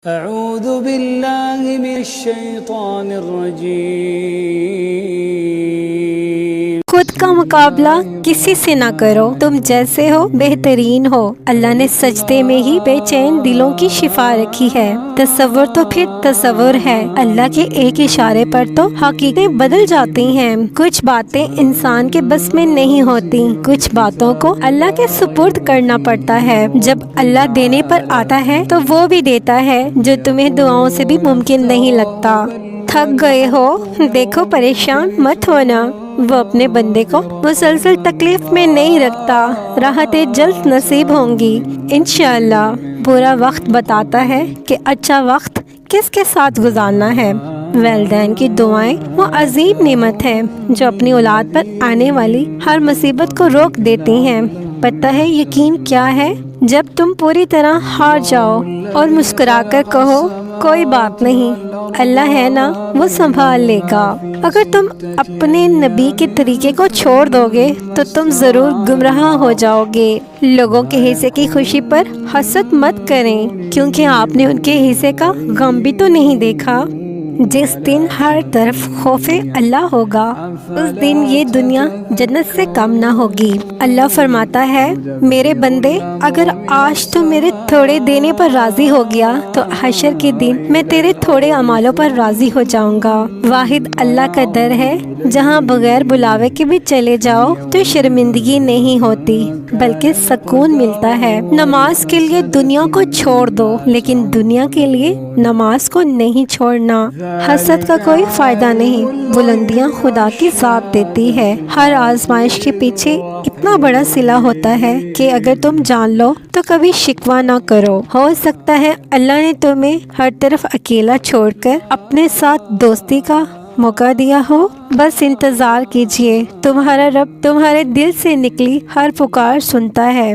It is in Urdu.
اعوذ باللہ من الشیطان الرجیم۔ خود کا مقابلہ کسی سے نہ کرو، تم جیسے ہو بہترین ہو۔ اللہ نے سجدے میں ہی بے چین دلوں کی شفا رکھی ہے۔ تصور تو پھر تصور ہے، اللہ کے ایک اشارے پر تو حقیقتیں بدل جاتی ہیں۔ کچھ باتیں انسان کے بس میں نہیں ہوتی، کچھ باتوں کو اللہ کے سپرد کرنا پڑتا ہے۔ جب اللہ دینے پر آتا ہے تو وہ بھی دیتا ہے جو تمہیں دعاؤں سے بھی ممکن نہیں لگتا۔ تھک گئے ہو؟ دیکھو پریشان مت ہونا، وہ اپنے بندے کو مسلسل تکلیف میں نہیں رکھتا، راحتیں جلد نصیب ہوں گی انشاءاللہ۔ برا وقت بتاتا ہے کہ اچھا وقت کس کے ساتھ گزارنا ہے۔ والدین کی دعائیں وہ عظیم نعمت ہے جو اپنی اولاد پر آنے والی ہر مصیبت کو روک دیتی ہیں۔ پتہ ہے یقین کیا ہے؟ جب تم پوری طرح ہار جاؤ اور مسکرا کر کہو کوئی بات نہیں، اللہ ہے نا، وہ سنبھال لے گا۔ اگر تم اپنے نبی کے طریقے کو چھوڑ دو گے تو تم ضرور گمراہ ہو جاؤ گے۔ لوگوں کے حصے کی خوشی پر حسد مت کریں، کیونکہ آپ نے ان کے حصے کا غم بھی تو نہیں دیکھا۔ جس دن ہر طرف خوف اللہ ہوگا، اس دن یہ دنیا جنت سے کم نہ ہوگی۔ اللہ فرماتا ہے، میرے بندے اگر آج تو میرے تھوڑے دینے پر راضی ہو گیا تو حشر کے دن میں تیرے تھوڑے اعمالوں پر راضی ہو جاؤں گا۔ واحد اللہ کا در ہے جہاں بغیر بلاوے کے بھی چلے جاؤ تو شرمندگی نہیں ہوتی بلکہ سکون ملتا ہے۔ نماز کے لیے دنیا کو چھوڑ دو، لیکن دنیا کے لیے نماز کو نہیں چھوڑنا۔ حسد کا کوئی فائدہ نہیں، بلندیاں خدا کی ذات دیتی ہے۔ ہر آزمائش کے پیچھے اتنا بڑا صلہ ہوتا ہے کہ اگر تم جان لو تو کبھی شکوہ نہ کرو۔ ہو سکتا ہے اللہ نے تمہیں ہر طرف اکیلا چھوڑ کر اپنے ساتھ دوستی کا موقع دیا ہو۔ بس انتظار کیجئے، تمہارا رب تمہارے دل سے نکلی ہر پکار سنتا ہے۔